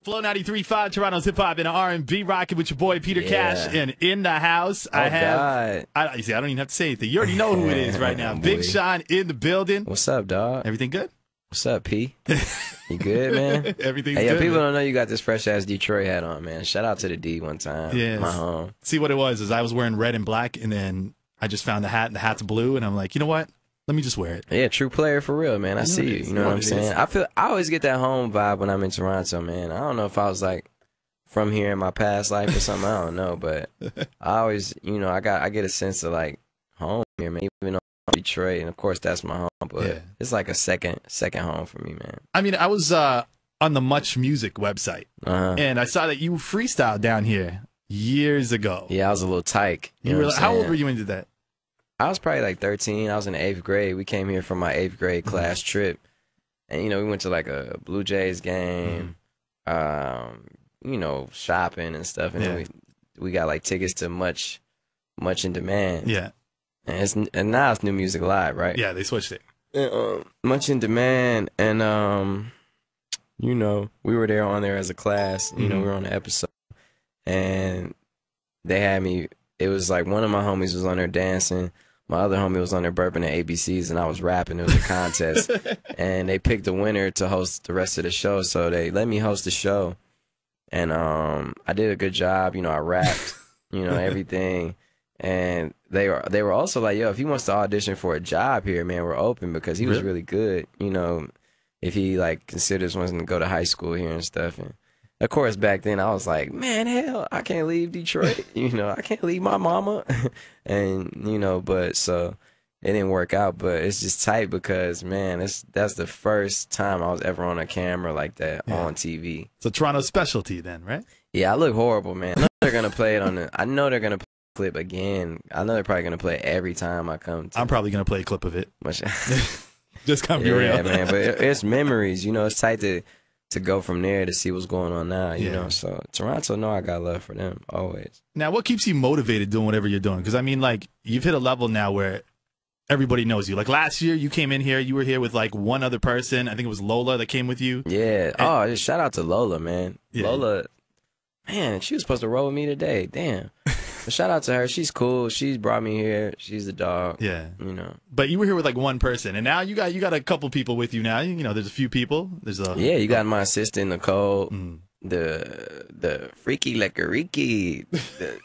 Flow 93.5, Toronto's hip hop and R&B rocking with your boy Peter Cash, and in the house I have. You see, I don't even have to say anything. You already know who it is right now. Big Sean in the building. What's up, dog? Everything good? What's up, P? You good, man? Everything's good. Hey, people don't know you got this fresh ass Detroit hat on, man. Shout out to the D one time. Yeah, my home. See what it was is I was wearing red and black, and then I just found the hat, and the hat's blue, and I'm like, you know what? Let me just wear it. Yeah, true player for real, man. I see you. You know what I'm saying? I always get that home vibe when I'm in Toronto, man. I don't know if I was like from here in my past life or something. I don't know, but I always, you know, I get a sense of like home here, man. Even though I'm Detroit, and of course that's my home, but it's like a second home for me, man. I mean, I was on the Much Music website, and I saw that you freestyled down here years ago. Yeah, I was a little tyke. How old were you when you did that? I was probably like 13. I was in the 8th grade. We came here for my 8th grade class trip. And, you know, we went to like a Blue Jays game, you know, shopping and stuff. And then we got like tickets to Much in Demand. Yeah. And now it's New Music Live, right? Yeah, they switched it. And, Much in Demand. And, you know, we were there on there as a class. You know, we were on the episode. And they had me, it was like one of my homies was on there dancing. My other homie was on there burping the ABCs, and I was rapping. It was a contest. And they picked the winner to host the rest of the show, so they let me host the show. And I did a good job. You know, I rapped, you know, everything. And they were also like, yo, if he wants to audition for a job here, man, we're open, because he was really good, you know, if he, like, considers wanting to go to high school here and stuff. And of course, back then, I was like, man, hell, I can't leave Detroit. You know, I can't leave my mama. And, you know, but so it didn't work out. But it's just tight because, man, that's the first time I was ever on a camera like that on TV. So Toronto's specialty then, right? Yeah, I look horrible, man. I know they're going to play it on the, I know they're going to play the clip again. I know they're probably going to play it every time I come to. I'm probably going to play a clip of it. Just come be real. Yeah, man, but it's memories. You know, it's tight to go from there to see what's going on now, you know. So Toronto, no, I got love for them always. Now, what keeps you motivated doing whatever you're doing? Because I mean, like, you've hit a level now where everybody knows you. Like last year, you came in here, you were here with like one other person. I think it was Lola that came with you. Yeah. Oh, just shout out to Lola, man. Yeah. Lola, man, she was supposed to roll with me today. Damn. But shout out to her. She's cool. She's brought me here. She's the dog. Yeah. You know. But you were here with like one person, and now you got a couple people with you now. You know, there's a few people. There's a you got my assistant Nicole, the freaky lekariki, the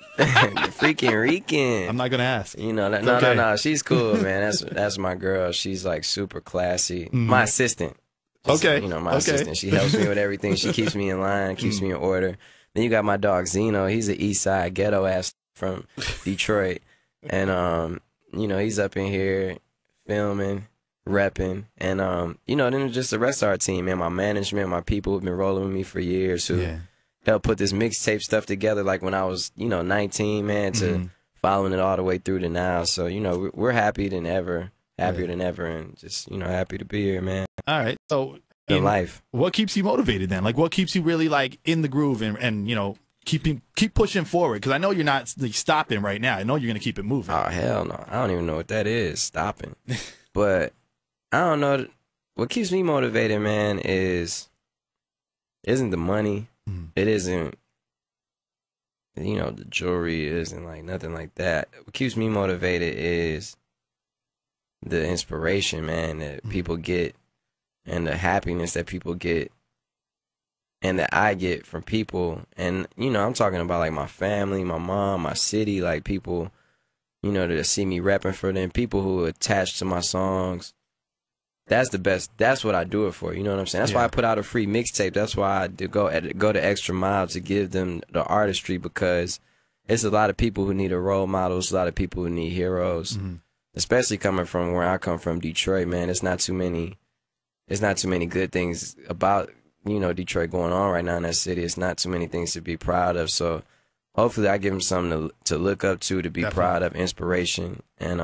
freaking Rican. I'm not gonna ask. You know, no. She's cool, man. That's my girl. She's like super classy. My assistant. You know, my assistant. She helps me with everything. She keeps me in line, keeps me in order. Then you got my dog Zeno. He's an East Side ghetto ass from Detroit, and you know, he's up in here filming, repping, and you know, then just the rest of our team, man. My management, my people who've been rolling with me for years, who helped put this mixtape stuff together, like when I was, you know, 19, man, to following it all the way through to now. So you know, we're happier than ever, and just, you know, happy to be here, man. All right, so in life, what keeps you motivated then? Like, what keeps you really like in the groove and you know, keep pushing forward? Because I know you're not like, stopping right now. I know you're gonna keep it moving. Oh hell no, I don't even know what that is, stopping. But I don't know. What keeps me motivated, man, isn't the money. It isn't, you know, the jewelry. It isn't like nothing like that. What keeps me motivated is the inspiration, man, that people get, and the happiness that people get, and that I get from people. And, you know, I'm talking about like my family, my mom, my city, like people, you know, that see me repping for them, people who are attached to my songs. That's the best. That's what I do it for. You know what I'm saying? That's why I put out a free mixtape. That's why I do go the extra mile to give them the artistry, because it's a lot of people who need a role model. It's a lot of people who need heroes, especially coming from where I come from, Detroit, man. It's not too many good things about, you know, Detroit going on right now in that city. It's not too many things to be proud of. So hopefully I give them something to look up to be proud of, inspiration, and,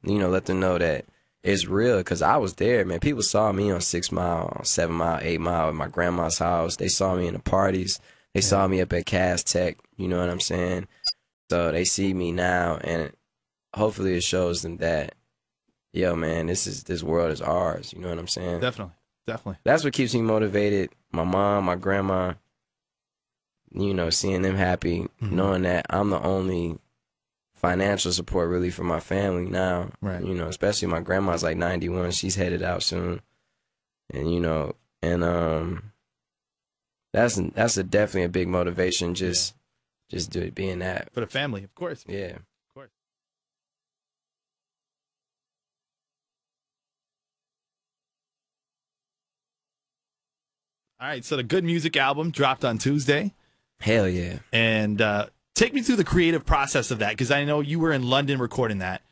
you know, let them know that it's real, because I was there, man. People saw me on 6 Mile, 7 Mile, 8 Mile at my grandma's house. They saw me in the parties. They saw me up at Cass Tech, you know what I'm saying? So they see me now, and hopefully it shows them that, yo, man, this world is ours. You know what I'm saying? Definitely. That's what keeps me motivated. My mom, my grandma, you know, seeing them happy, knowing that I'm the only financial support really for my family now. Right. You know, especially my grandma's like 91. She's headed out soon. And, you know, and that's definitely a big motivation, just being that. For the family, of course. Yeah. Of course. All right, so the Good Music album dropped on Tuesday. Hell yeah. And take me through the creative process of that, because I know you were in London recording that.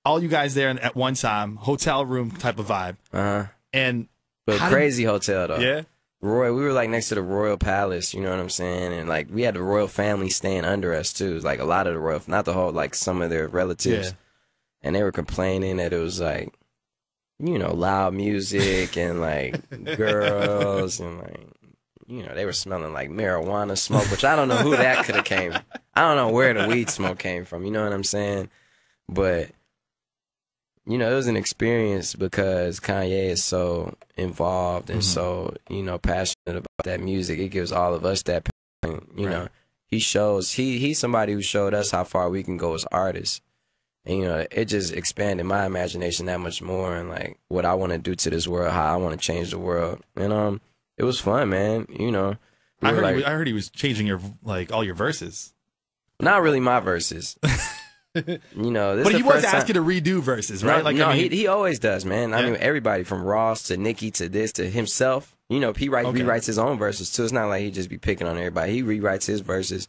All you guys there at one time, hotel room type of vibe. And but crazy hotel though. Yeah. We were like next to the Royal Palace, you know what I'm saying? And like we had the royal family staying under us too. Like a lot of the royal, not the whole, like some of their relatives. Yeah. And they were complaining that it was like, you know, loud music and like girls and like, you know, they were smelling like marijuana smoke, which I don't know who that could have came. I don't know where the weed smoke came from, you know what I'm saying? But, you know, it was an experience because Kanye is so involved and so, you know, passionate about that music. It gives all of us that passion, you know. He's somebody who showed us how far we can go as artists. And, you know, it just expanded my imagination that much more and, like, what I want to do to this world, how I want to change the world. And it was fun, man, you know. I heard he was changing your, like, all your verses. Not really my verses. You know, this but is he the was first asking to redo verses, right? No, like, no, I mean, he always does, man. Yeah. I mean, everybody from Ross to Nicki to this to himself. You know, he rewrites his own verses too. It's not like he just be picking on everybody. He rewrites his verses.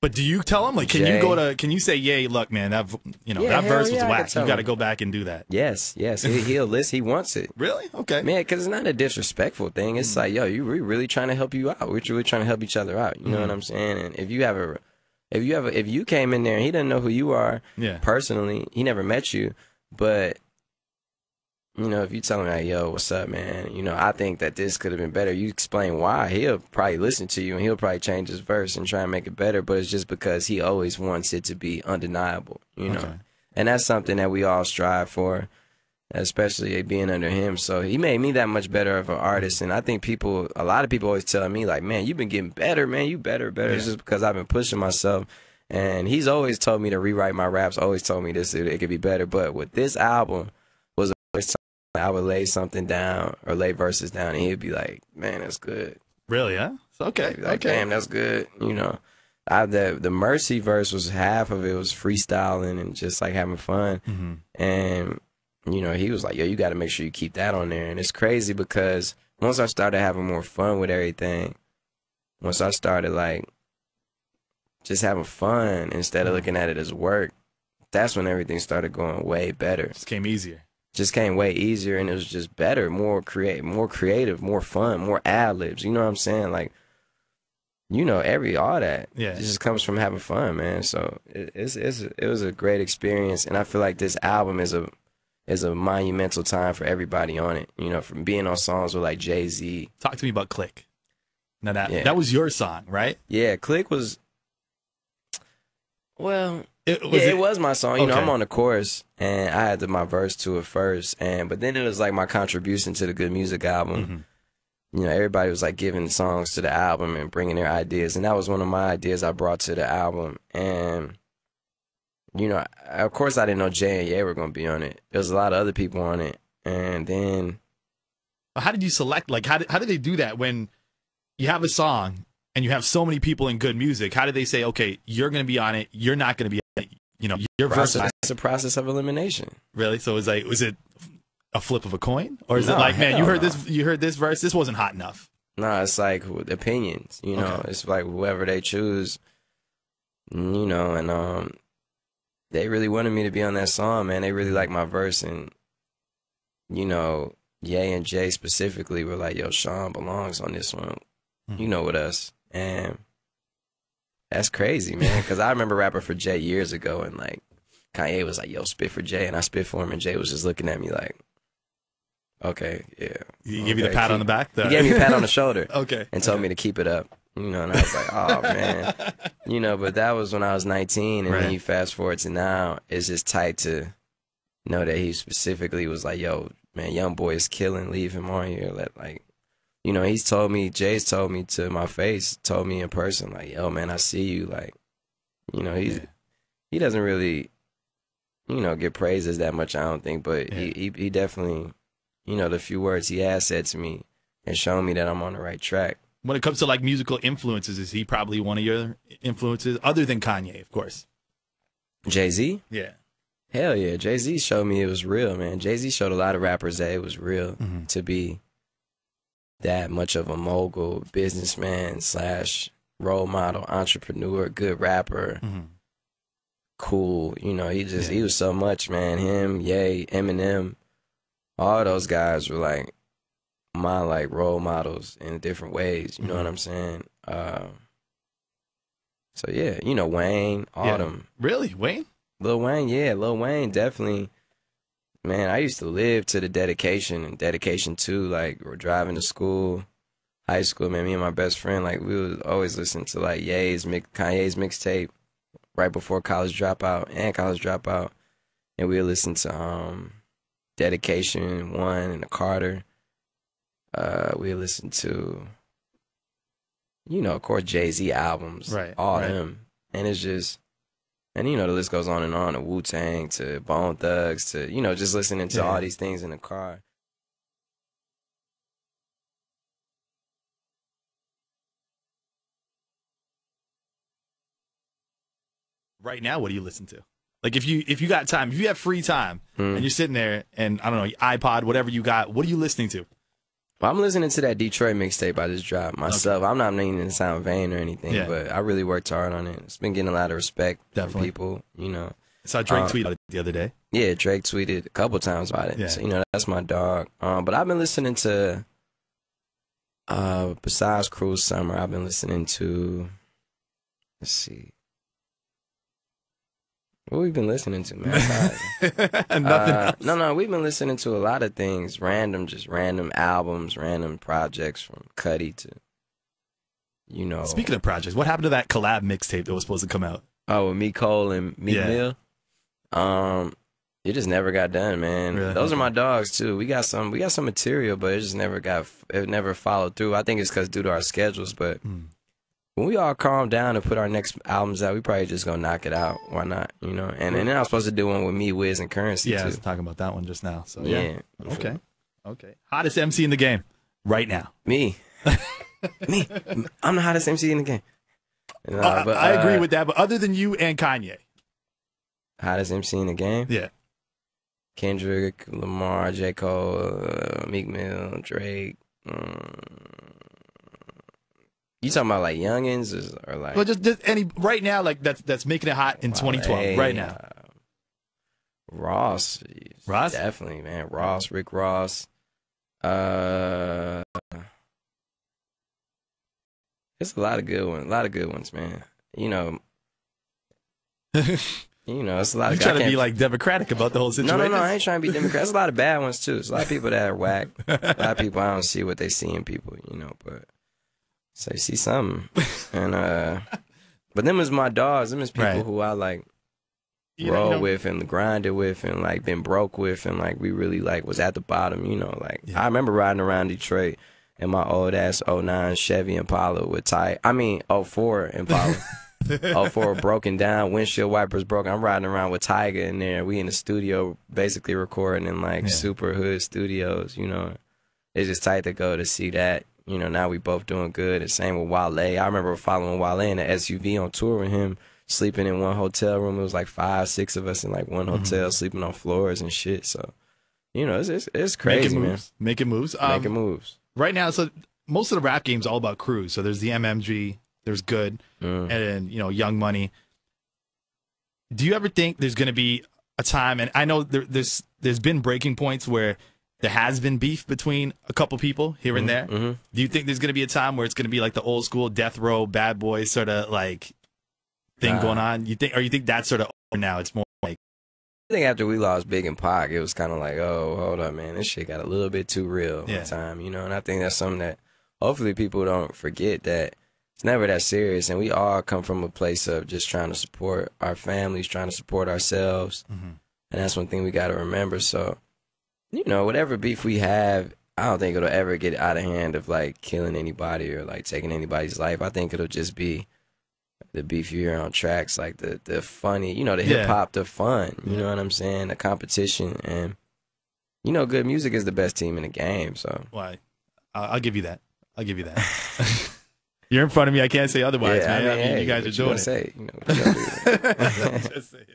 But do you tell him, like, can you say, yeah, look, man, that verse was whack. You got to go back and do that. Yes. He'll listen. He wants it. Really? Okay. Man, because it's not a disrespectful thing. It's like, yo, we're really trying to help you out. We're really trying to help each other out. You know what I'm saying? And if you came in there and he doesn't know who you are personally, he never met you, but you know, if you tell him like, yo, what's up, man? You know, I think that this could have been better. You explain why, he'll probably listen to you and he'll probably change his verse and try and make it better. But it's just because he always wants it to be undeniable, you know. And that's something that we all strive for, especially being under him. So he made me that much better of an artist. And I think a lot of people always tell me like, man, you've been getting better, man. You better. Yeah. It's just because I've been pushing myself. And he's always told me to rewrite my raps, always told me this, it could be better. But with this album, was always time I would lay something down or lay verses down and he'd be like, man, that's good. Really, huh? Okay. Like, damn, that's good. You know, the Mercy verse was half of it was freestyling and just like having fun. And you know, he was like, yo, you got to make sure you keep that on there. And it's crazy because once I started having more fun with everything, once I started like just having fun instead of looking at it as work, that's when everything started going way better. Just came easier. Just came way easier, and it was just better, more creative, more fun, more ad-libs. You know what I'm saying? Like, you know, all that. Yeah. It just comes from having fun, man. So it was a great experience, and I feel like this album is a monumental time for everybody on it. You know, from being on songs with like Jay-Z. Talk to me about Click. Now that was your song, right? Yeah, Click was. Well, it was my song. You know, I'm on the chorus, and I had my verse to it first, but then it was like my contribution to the Good Music album. You know, everybody was like giving songs to the album and bringing their ideas, and that was one of my ideas I brought to the album. And you know, of course, I didn't know Jay and Ye were gonna be on it. There was a lot of other people on it, and then. How did you select? Like, how did they do that when you have a song? And you have so many people in Good Music. How did they say, okay, you're going to be on it, you're not going to be on it? You know, your verse. It's a process of elimination. Really? So was it a flip of a coin, or is it like, man, you heard this verse, this wasn't hot enough? No, it's like opinions. You know, it's like whoever they choose. You know, and they really wanted me to be on that song, man. They really liked my verse, and you know, Ye and Jay specifically were like, yo, Sean belongs on this one. You know, with us. And that's crazy, man, because I remember rapping for Jay years ago, and like Kanye was like, yo, spit for Jay, and I spit for him, and Jay was just looking at me like, okay, yeah. He gave you the pat on the back? He gave me a pat on the shoulder. And told me to keep it up. You know, and I was like, oh, man. You know, but that was when I was 19, and then you fast forward to now, it's just tight to know that he specifically was like, yo, man, young boy is killing, leave him on here. you know, he's told me, Jay's told me to my face, told me in person, like, yo, man, I see you. Like, you know, he doesn't really, you know, get praises that much, I don't think, but he definitely, you know, the few words he has said to me and shown me that I'm on the right track. When it comes to like musical influences, is he probably one of your influences other than Kanye, of course? Jay-Z? Yeah. Hell yeah. Jay-Z showed me it was real, man. Jay-Z showed a lot of rappers that it was real to be that much of a mogul, businessman / role model, entrepreneur, good rapper, cool. You know, he was so much, man. Him, Ye, Eminem, all those guys were like my like role models in different ways. You know what I'm saying? So yeah, you know, Wayne, all them. Really? Wayne? Lil Wayne, yeah, Lil Wayne definitely. Man, I used to live to the dedication and dedication 2. Like, we're driving to school, high school, man. Me and my best friend, like, we would always listen to like Kanye's mixtape right before College Dropout and College Dropout, and we would listen to Dedication 1 and the Carter. We would listen to, you know, of course, Jay-Z albums, all them, and it's just. And, you know, the list goes on and on, to Wu-Tang, to Bone Thugs, to, you know, just listening to all these things in the car. Right now, what do you listen to? Like, if you got time, if you have free time, and you're sitting there, and, I don't know, iPod, whatever you got, what are you listening to? Well, I'm listening to that Detroit mixtape I just dropped myself. Okay. I'm not meaning to sound vain or anything, but I really worked hard on it. It's been getting a lot of respect from people, you know. I saw Drake tweet about it the other day. Yeah, Drake tweeted a couple times about it. Yeah. So, you know, that's my dog. But I've been listening to, besides Cruel Summer, I've been listening to, let's see. What we've been listening to, man? Nothing else. No, we've been listening to a lot of things. Just random albums, random projects from Cudi to, you know. Speaking of projects, what happened to that collab mixtape that was supposed to come out? Oh, with Meek Cole and Meek Mill? It just never got done, man. Really? Those are my dogs too. We got some material, but it never followed through. I think it's because due to our schedules, but when we all calm down and put our next albums out, we probably just gonna knock it out. Why not? You know. And then I was supposed to do one with me, Wiz, and Currency. Yeah, too. I was talking about that one just now. So yeah. Okay. Hottest MC in the game right now. Me. I'm the hottest MC in the game. But I agree with that. But other than you and Kanye, hottest MC in the game? Yeah. Kendrick, Lamar, J. Cole, Meek Mill, Drake. You talking about like youngins or like? Well, just any right now, like that's making it hot in 2012 right now. Ross, definitely, man. Ross, Rick Ross. There's a lot of good ones, man. You know, it's a lot of. You trying to be like democratic about the whole situation? No, I ain't trying to be democratic. There's a lot of bad ones too. There's a lot of people that are whack. A lot of people I don't see what they see in people, you know, but. So you see something, and but them is my dogs. Them is people who I like roll with and grinded with and like been broke with and like we really like was at the bottom. You know, like I remember riding around Detroit in my old ass '09 Chevy Impala with '04 Impala, '04 broken down, windshield wipers broken. I'm riding around with Tyga in there. We in the studio basically recording in like super hood studios. You know, it's just tight to go to see that. You know, now we both doing good. And same with Wale. I remember following Wale in an SUV on tour with him, sleeping in one hotel room. It was like 5, 6 of us in like one hotel, sleeping on floors and shit. So, you know, it's crazy, man. Making moves. Making moves. Right now, so most of the rap game's all about crews. So there's the MMG, there's Good, and, you know, Young Money. Do you ever think there's going to be a time, and I know there's been breaking points where there has been beef between a couple people here and there. Do you think there's going to be a time where it's going to be like the old school Death Row, Bad Boys sort of like thing going on? You think that's sort of now? It's more like. I think after we lost Big and Pac, it was kind of like, oh, hold up, man, this shit got a little bit too real one time, you know. And I think that's something that hopefully people don't forget, that it's never that serious, and we all come from a place of just trying to support our families, trying to support ourselves, and that's one thing we got to remember. So. You know, whatever beef we have, I don't think it'll ever get out of hand of like killing anybody or like taking anybody's life. I think it'll just be the beef you hear on tracks, like the funny, you know, the hip hop, the fun, you know what I'm saying, the competition, and you know, good music is the best team in the game. So why? I'll give you that. I'll give you that. You're in front of me. I can't say otherwise, man. I mean, hey, you guys are doing it. Say, you know, just saying.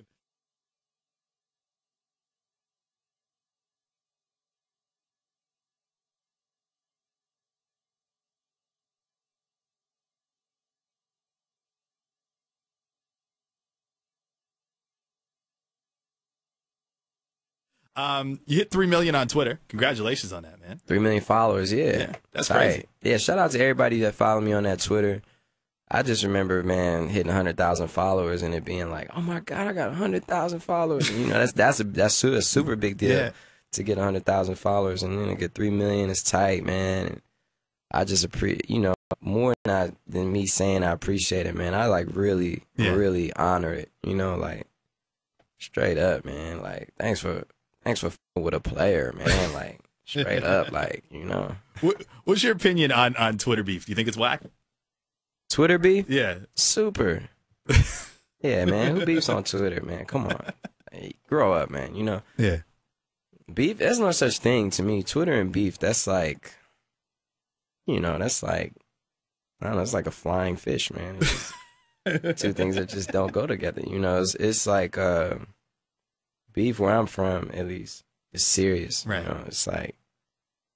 You hit 3 million on Twitter. Congratulations on that, man. 3 million followers, yeah. That's crazy. Yeah, shout out to everybody that followed me on that Twitter. I just remember, man, hitting 100,000 followers and it being like, oh my God, I got 100,000 followers. And, you know, that's a super big deal to get 100,000 followers, and then to get 3 million is tight, man. And I just appreciate, you know, more than me saying I appreciate it, man. I like really honor it, you know, like straight up, man. Like thanks for with a player, man. Like straight up, like, you know. What's your opinion on Twitter beef? Do you think it's whack? Twitter beef? Yeah. Super. Yeah, man. Who beefs on Twitter, man? Come on. Hey, grow up, man. You know? Yeah. Beef, there's no such thing to me. Twitter and beef, that's like, you know, that's like, I don't know, it's like a flying fish, man. It's two things that just don't go together. You know, it's like beef where I'm from, at least, is serious. Right. You know, it's like,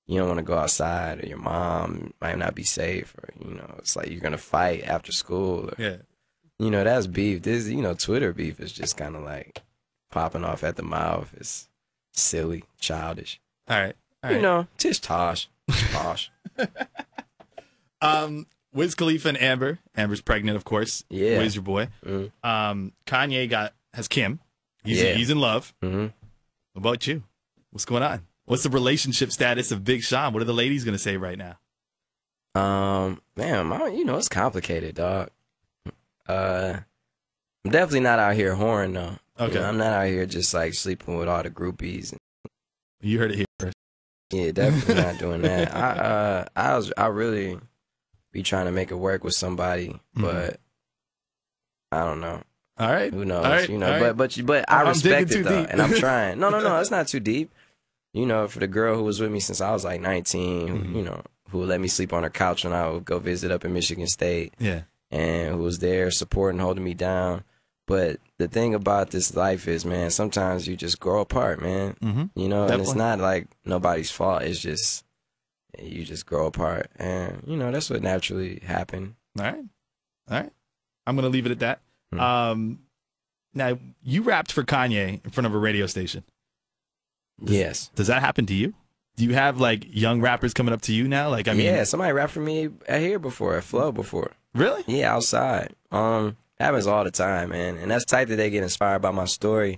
you don't want to go outside, or your mom might not be safe, or, you know, it's like you're going to fight after school. Or, you know, that's beef. This, you know, Twitter beef is just kind of like popping off at the mouth. It's silly, childish. All right. You know, tish tosh. Tosh. Wiz Khalifa and Amber. Amber's pregnant, of course. Yeah. Wiz, your boy. Kanye has Kim. He's in love. What about you? What's going on? What's the relationship status of Big Sean? What are the ladies gonna say right now? Man, you know, it's complicated, dog. I'm definitely not out here whoring though. Okay. You know, I'm not out here just like sleeping with all the groupies. You heard it here first. Yeah, definitely not doing that. I really be trying to make it work with somebody, but I don't know. All right. Who knows? Right. You know, but I respect it though, deep. and I'm trying. No, it's not too deep. You know, for the girl who was with me since I was like 19, who, you know, who would let me sleep on her couch when I would go visit up in Michigan State. Yeah. And who was there supporting, holding me down. But the thing about this life is, man, sometimes you just grow apart, man. You know, Definitely. And it's not like nobody's fault. It's just, you just grow apart. And, you know, that's what naturally happened. All right. I'm going to leave it at that. Now, you rapped for Kanye in front of a radio station. Yes. Does that happen to you? Do you have like young rappers coming up to you now? Like, I mean, yeah, somebody rapped for me at here before, at Flow before. Really? Yeah, outside. Happens all the time, man. And that's tight that they get inspired by my story.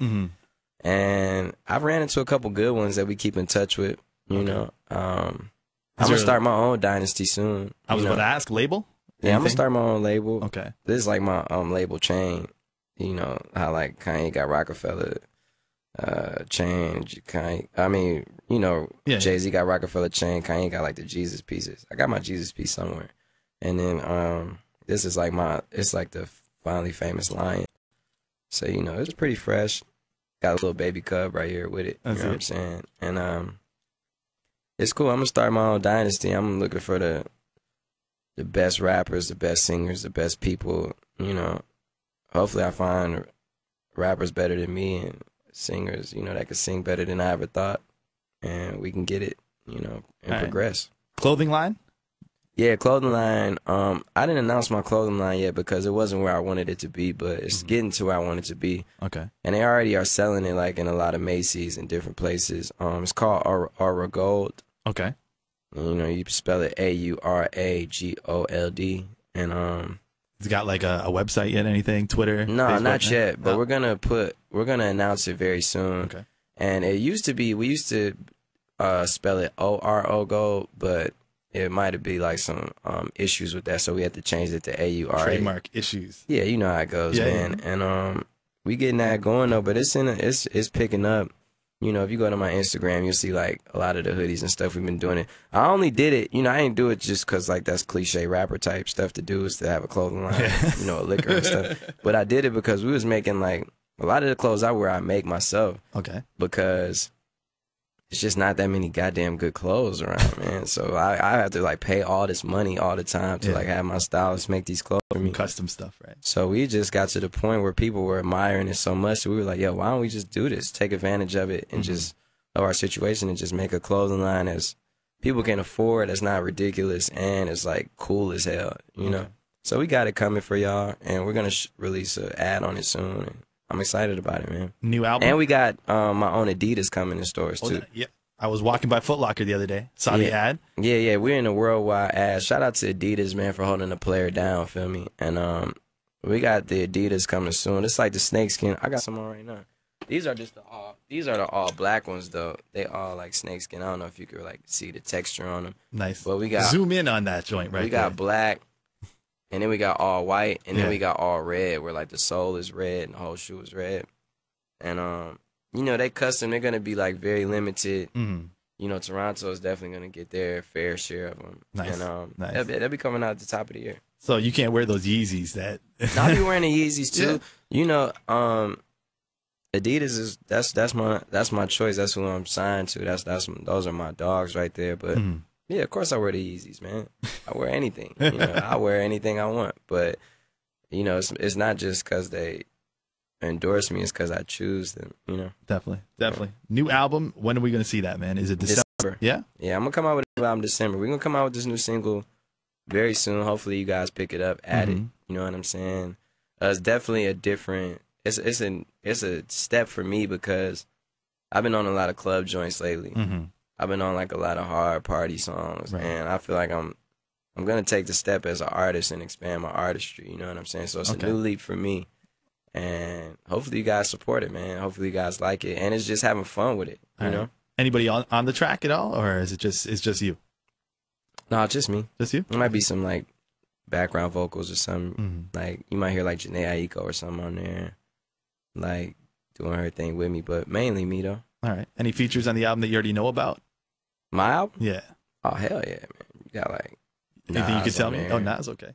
And I've ran into a couple good ones that we keep in touch with. You know, I'm gonna start my own dynasty soon. I was about to ask, label? Yeah, I'm gonna start my own label. Okay. This is like my label chain. You know how like Kanye got Rockefeller chain. Kanye, I mean, you know, Jay-Z got Rockefeller chain. Kanye got like the Jesus pieces. I got my Jesus piece somewhere. And then this is like it's like the finally famous lion. So, you know, it's pretty fresh. Got a little baby cub right here with it. You know what I'm saying? And it's cool. I'm gonna start my own dynasty. I'm looking for the best rappers, the best singers, the best people, you know. Hopefully I find rappers better than me and singers, you know, that could sing better than I ever thought. And we can get it, you know, and progress. Clothing line? Yeah, clothing line. I didn't announce my clothing line yet because it wasn't where I wanted it to be, but it's getting to where I want it to be. Okay. And they already are selling it like in a lot of Macy's and different places. It's called Aura Gold. Okay. And, you know, you spell it AURAGOLD. And it's got like a website yet? Anything? Twitter? No, Facebook? not yet. But we're gonna announce it very soon. Okay. And it used to be, we used to spell it ORO Gold, but it might have been like some issues with that, so we had to change it to AURA. Trademark issues. Yeah, you know how it goes, man. And we getting that going though, but it's picking up. you know, if you go to my Instagram, you'll see like a lot of the hoodies and stuff we've been doing it. I only did it, you know, I didn't do it just because like that's cliche rapper type stuff to do, is to have a clothing line, you know, a liquor and stuff. But I did it because we was making like a lot of the clothes I wear, I make myself. Okay. Because it's just not that many goddamn good clothes around, man. So I have to like pay all this money all the time to like have my stylists make these clothes for me. Custom stuff, right? So we just got to the point where people were admiring it so much that we were like, yo, why don't we just do this? Take advantage of it and just of our situation and just make a clothing line as people can afford, that's not ridiculous, and it's like cool as hell, you know? So we got it coming for y'all, and we're going to release an ad on it soon. And I'm excited about it, man. New album? And we got my own Adidas coming in stores, too. Yeah. I was walking by Foot Locker the other day. Saw the ad. Yeah. We're in a worldwide ad. Shout out to Adidas, man, for holding the player down, feel me? And we got the Adidas coming soon. It's like the snakeskin. I got some on right now. These are just these are the all black ones, though. They all like snakeskin. I don't know if you could like see the texture on them. Nice. But we got zoom in on that joint right We got black. And then we got all white, and then we got all red, where like the sole is red and the whole shoe is red. And you know, they custom. They're gonna be like very limited. You know, Toronto is definitely gonna get their fair share of them. Nice. And nice. they'll be coming out at the top of the year. So you can't wear those Yeezys that. I'll be wearing the Yeezys too. You know, Adidas is that's my choice. That's who I'm signed to. Those are my dogs right there. But. Yeah, of course I wear the Yeezys, man. I wear anything. You know, I wear anything I want. But, you know, it's not just because they endorse me. It's because I choose them, you know. Definitely. New album. When are we going to see that, man? Is it December? Yeah? Yeah, I'm going to come out with a new album December. We're going to come out with this new single very soon. Hopefully you guys pick it up, add it. You know what I'm saying? It's definitely a different, it's a step for me because I've been on a lot of club joints lately. I've been on like a lot of hard party songs, and I feel like I'm gonna take the step as an artist and expand my artistry. You know what I'm saying? So it's a new leap for me, and hopefully you guys support it, man. Hopefully you guys like it, and it's just having fun with it. You know? Anybody on the track at all, or is it just you? No, just me. Just you? There might be some like background vocals or something. Like you might hear like Janae Aiko or something on there, like doing her thing with me, but mainly me though. All right. Any features on the album that you already know about? My album? Yeah. Oh, hell yeah, man. You got like anything you could tell me? There. Oh, Nas, okay.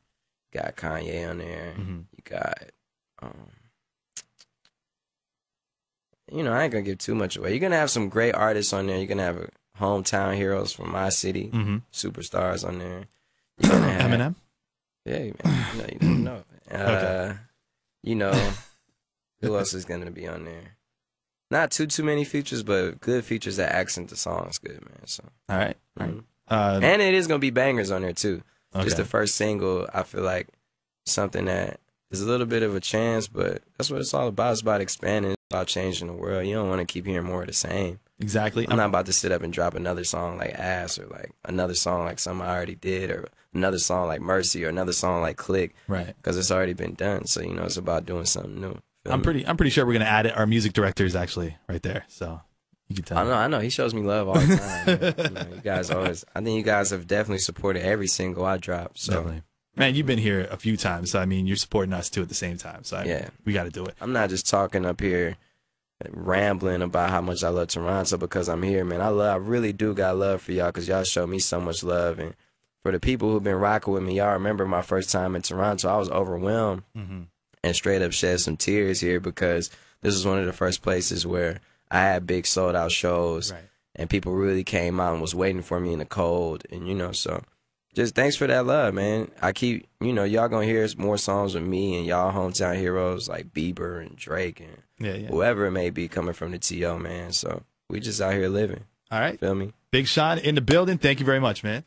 You got Kanye on there. You got, you know, I ain't going to give too much away. You're going to have some great artists on there. You're going to have hometown heroes from my city, superstars on there. You're gonna have, Eminem? Yeah, man. You never know. You know, who else is going to be on there? Not too many features, but good features that accent the songs good, man. So all right. And it is gonna be bangers on there too. Okay. Just the first single, I feel like something that is a little bit of a chance, but that's what it's all about. It's about expanding, it's about changing the world. You don't want to keep hearing more of the same. Exactly. I'm not about to sit up and drop another song like Ass or like another song like something I already did or another song like Mercy or another song like Click. Right. Because it's already been done. So, you know, it's about doing something new. I'm pretty sure we're gonna add it. Our music director is actually right there, so you can tell. I know. He shows me love all the time. You know, you guys always. I think you guys have definitely supported every single I drop. So, definitely. Man, you've been here a few times, so I mean, you're supporting us too at the same time. So I mean, we got to do it. I'm not just talking up here, rambling about how much I love Toronto because I'm here, man. I really do got love for y'all because y'all show me so much love, and for the people who've been rocking with me, y'all remember my first time in Toronto. I was overwhelmed. And straight up shed some tears here because this was one of the first places where I had big sold out shows and people really came out and was waiting for me in the cold. And, you know, so just thanks for that love, man. I keep, you know, y'all gonna hear more songs with me and y'all hometown heroes like Bieber and Drake and whoever it may be coming from the TO, man. So we just out here living. All right. Feel me? Big Sean in the building. Thank you very much, man.